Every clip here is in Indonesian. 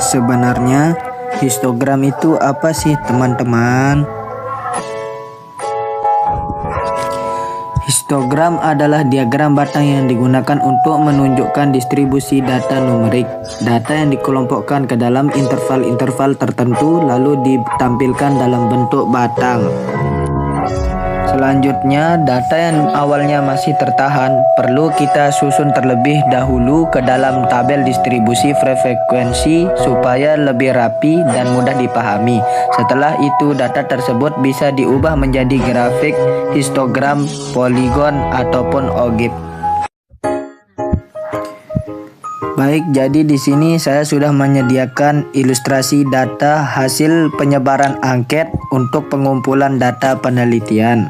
Sebenarnya histogram itu apa sih teman-teman? Histogram adalah diagram batang yang digunakan untuk menunjukkan distribusi data numerik. Data yang dikelompokkan ke dalam interval-interval tertentu lalu ditampilkan dalam bentuk batang. Selanjutnya, data yang awalnya masih tertahan perlu kita susun terlebih dahulu ke dalam tabel distribusi frekuensi supaya lebih rapi dan mudah dipahami. Setelah itu, data tersebut bisa diubah menjadi grafik, histogram, poligon, ataupun OGIF. Baik, jadi di sini saya sudah menyediakan ilustrasi data hasil penyebaran angket untuk pengumpulan data penelitian.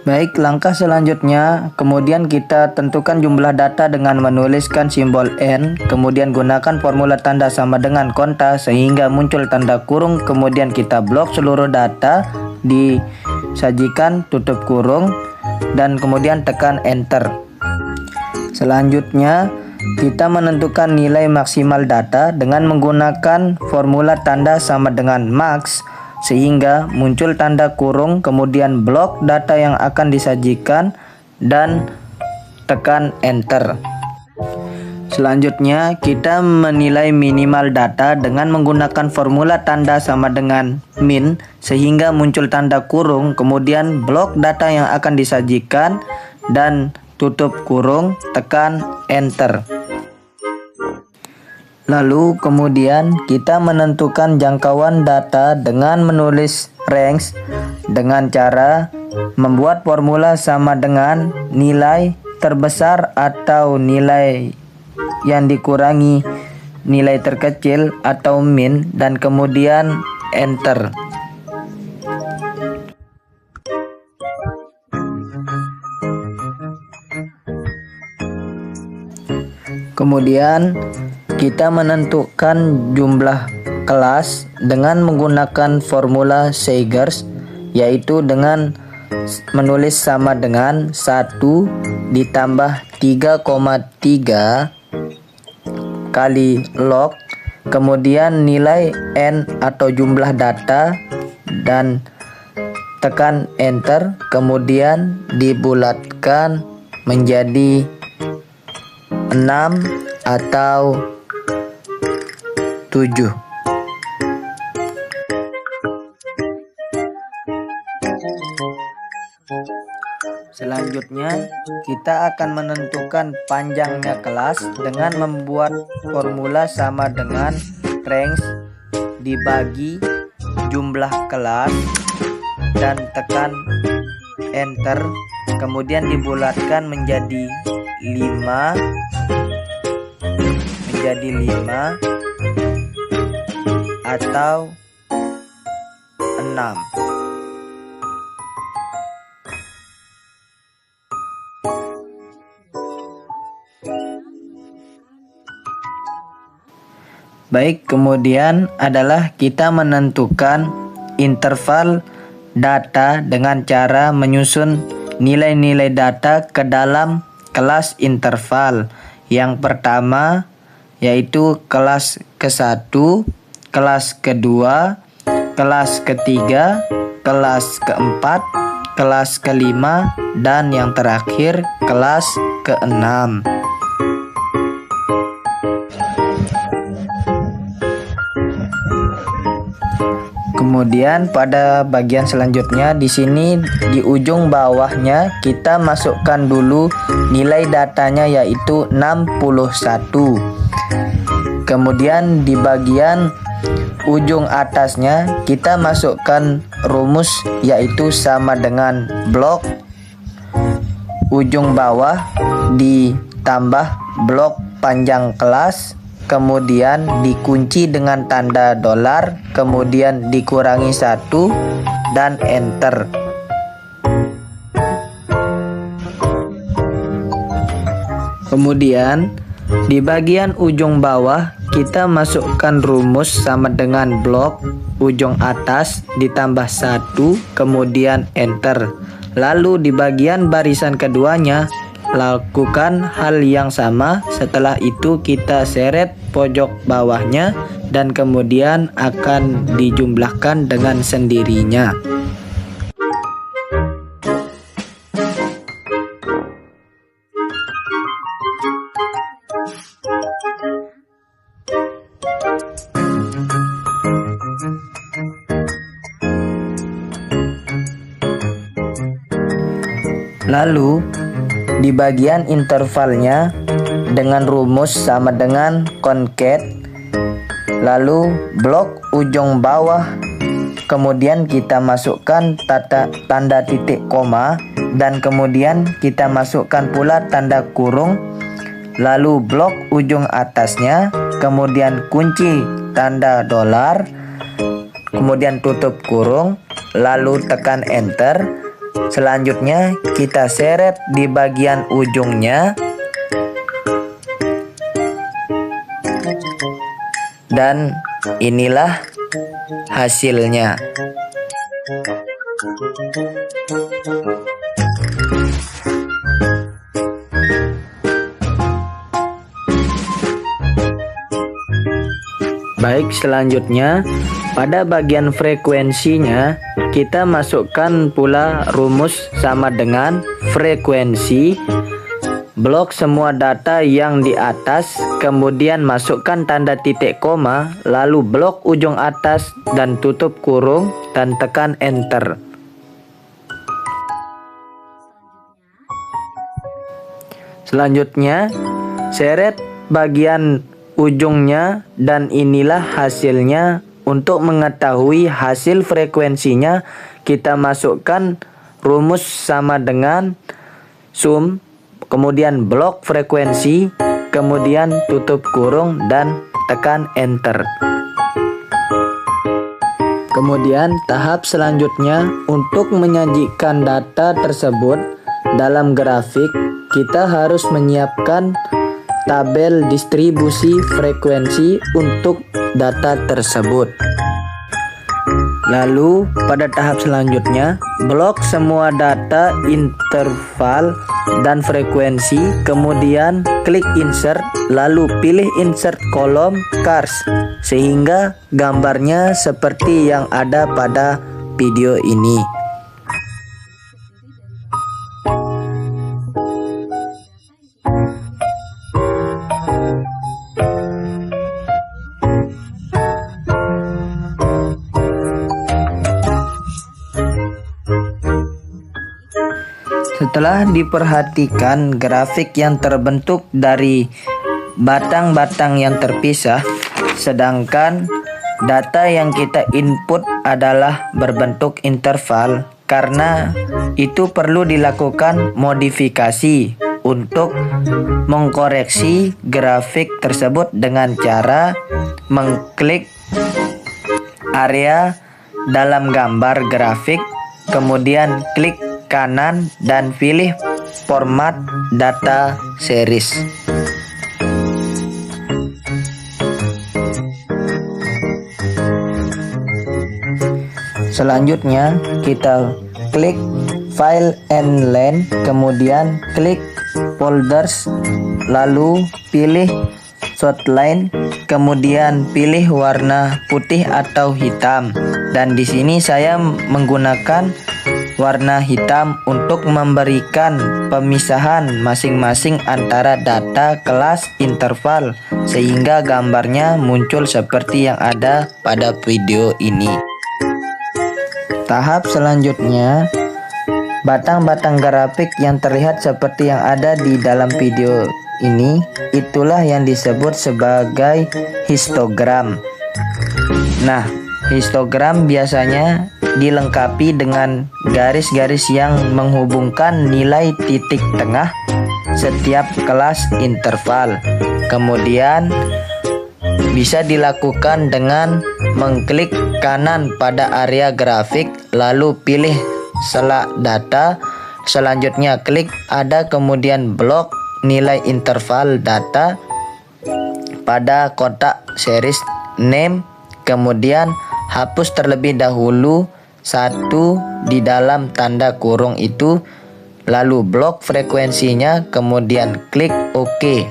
Baik, langkah selanjutnya, kemudian kita tentukan jumlah data dengan menuliskan simbol N, kemudian gunakan formula tanda sama dengan konta sehingga muncul tanda kurung, kemudian kita blok seluruh data, disajikan, tutup kurung, dan kemudian tekan Enter. Selanjutnya, kita menentukan nilai maksimal data dengan menggunakan formula tanda sama dengan max, sehingga muncul tanda kurung, kemudian blok data yang akan disajikan, dan tekan Enter. Selanjutnya, kita menilai minimal data dengan menggunakan formula tanda sama dengan min, sehingga muncul tanda kurung, kemudian blok data yang akan disajikan, dan tutup kurung, tekan Enter. Lalu kemudian kita menentukan jangkauan data dengan menulis range dengan cara membuat formula sama dengan nilai terbesar atau nilai yang dikurangi nilai terkecil atau min, dan kemudian Enter. Kemudian kita menentukan jumlah kelas dengan menggunakan formula Seghers, yaitu dengan menulis sama dengan 1 ditambah 3,3 kali log, kemudian nilai N atau jumlah data, dan tekan Enter, kemudian dibulatkan menjadi 6 atau 7. Selanjutnya, kita akan menentukan panjangnya kelas dengan membuat formula sama dengan range dibagi jumlah kelas dan tekan Enter, kemudian dibulatkan menjadi 5 atau 6. Baik, kemudian adalah kita menentukan interval data dengan cara menyusun nilai-nilai data ke dalam kelas interval. Yang pertama yaitu kelas ke-1, kelas kedua, kelas ketiga, kelas keempat, kelas kelima, dan yang terakhir kelas ke-6. Kemudian pada bagian selanjutnya di sini di ujung bawahnya kita masukkan dulu nilai datanya yaitu 61. Kemudian di bagian ujung atasnya kita masukkan rumus yaitu sama dengan blok ujung bawah ditambah blok panjang kelas, kemudian dikunci dengan tanda dolar, kemudian dikurangi 1 dan Enter. Kemudian di bagian ujung bawah kita masukkan rumus sama dengan blok ujung atas ditambah 1 kemudian Enter. Lalu di bagian barisan keduanya lakukan hal yang sama. Setelah itu kita seret pojok bawahnya dan kemudian akan dijumlahkan dengan sendirinya. Lalu di bagian intervalnya dengan rumus sama dengan concat, lalu blok ujung bawah, kemudian kita masukkan tanda titik koma, dan kemudian kita masukkan pula tanda kurung, lalu blok ujung atasnya, kemudian kunci tanda dolar, kemudian tutup kurung, lalu tekan enter. Selanjutnya kita seret di bagian ujungnya dan inilah hasilnya. Baik, selanjutnya pada bagian frekuensinya kita masukkan pula rumus sama dengan frekuensi, blok semua data yang di atas, kemudian masukkan tanda titik koma, lalu blok ujung atas dan tutup kurung dan tekan enter. Selanjutnya seret bagian ujungnya dan inilah hasilnya. Untuk mengetahui hasil frekuensinya kita masukkan rumus sama dengan sum, kemudian blok frekuensi, kemudian tutup kurung dan tekan enter. Kemudian tahap selanjutnya untuk menyajikan data tersebut dalam grafik, kita harus menyiapkan tabel distribusi frekuensi untuk data tersebut. Lalu pada tahap selanjutnya, blok semua data interval dan frekuensi, kemudian klik insert, lalu pilih insert kolom cars sehingga gambarnya seperti yang ada pada video ini. Setelah diperhatikan grafik yang terbentuk dari batang-batang yang terpisah, sedangkan data yang kita input adalah berbentuk interval, karena itu perlu dilakukan modifikasi untuk mengkoreksi grafik tersebut dengan cara mengklik area dalam gambar grafik, kemudian klik kanan dan pilih format data series. Selanjutnya kita klik file and length, kemudian klik folders, lalu pilih shortline, kemudian pilih warna putih atau hitam, dan di sini saya menggunakan warna hitam untuk memberikan pemisahan masing-masing antara data kelas interval sehingga gambarnya muncul seperti yang ada pada video ini. Tahap selanjutnya, batang-batang grafik yang terlihat seperti yang ada di dalam video ini, itulah yang disebut sebagai histogram. Nah, histogram biasanya dilengkapi dengan garis-garis yang menghubungkan nilai titik tengah setiap kelas interval. Kemudian bisa dilakukan dengan mengklik kanan pada area grafik, lalu pilih sela data, selanjutnya klik ada, kemudian blok nilai interval data pada kotak series name, kemudian hapus terlebih dahulu satu di dalam tanda kurung itu, lalu blok frekuensinya, kemudian klik OK.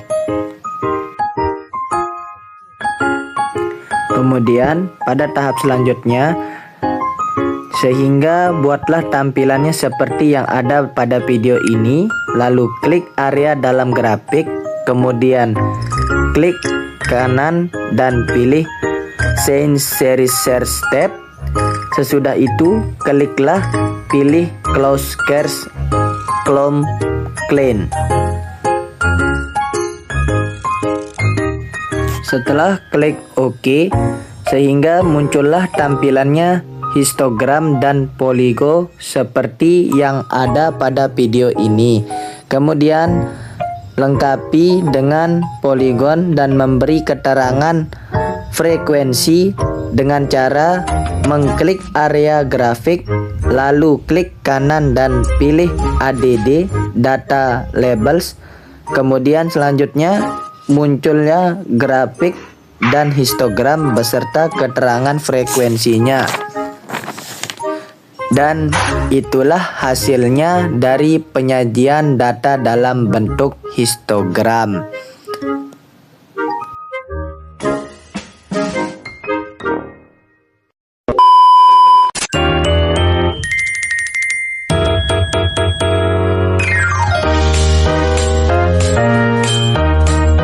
Kemudian pada tahap selanjutnya, sehingga buatlah tampilannya seperti yang ada pada video ini. Lalu klik area dalam grafik, kemudian klik kanan dan pilih Change Series Share Step. Sesudah itu kliklah pilih Close Cache Clone Clean. Setelah klik OK, sehingga muncullah tampilannya histogram dan poligo seperti yang ada pada video ini. Kemudian lengkapi dengan poligon dan memberi keterangan frekuensi dengan cara mengklik area grafik, lalu klik kanan dan pilih ADD Data Labels. Kemudian selanjutnya munculnya grafik dan histogram beserta keterangan frekuensinya. Dan itulah hasilnya dari penyajian data dalam bentuk histogram.